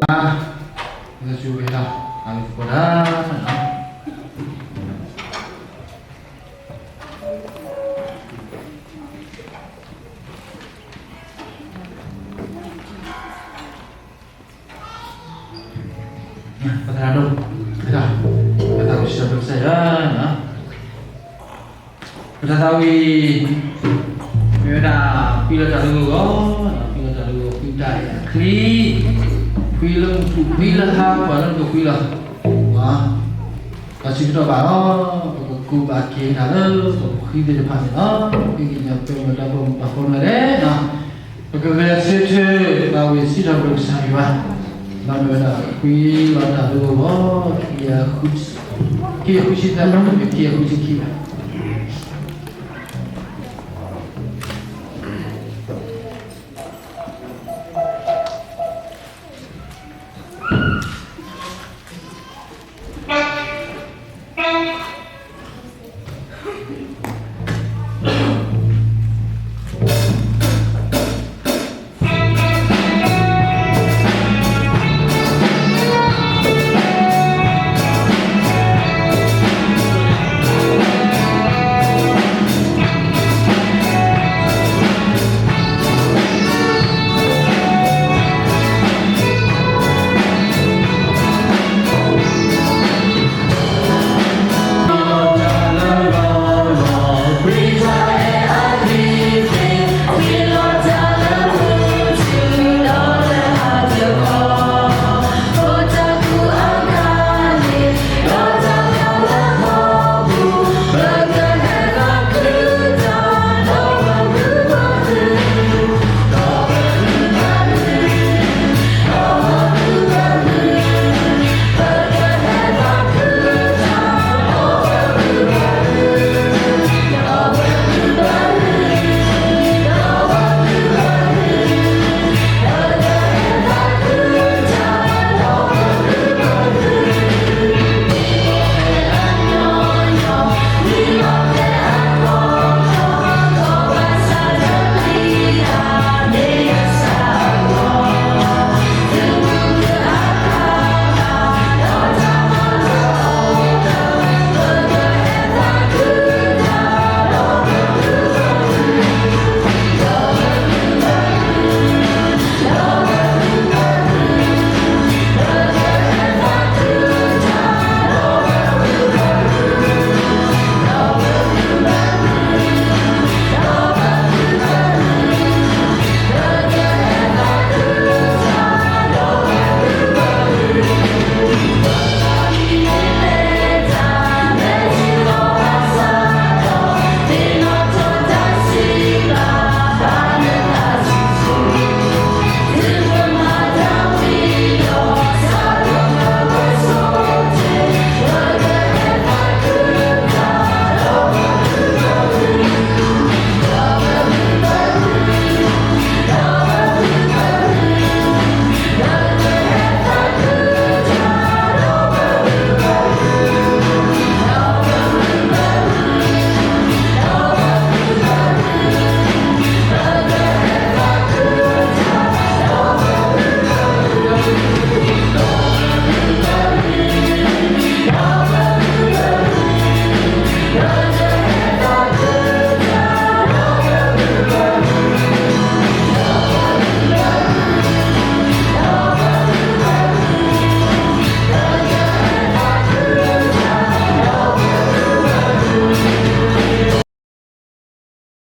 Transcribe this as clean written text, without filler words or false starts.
Kita cuba dah. Kami cuba dah. Patah dulu. Dah. Kita bisa bersaja. Kita tahu Bila pila tak dulu, pila tak dulu, pila ya. Kli, pila apa tu pila. Kasih kita bawa, ku bagi nala, ku kita depan ini yang perlu dapat ada. Pegawai situ, bawa situ bersama. Nama pila tak dulu, kia kucing tak kita kia.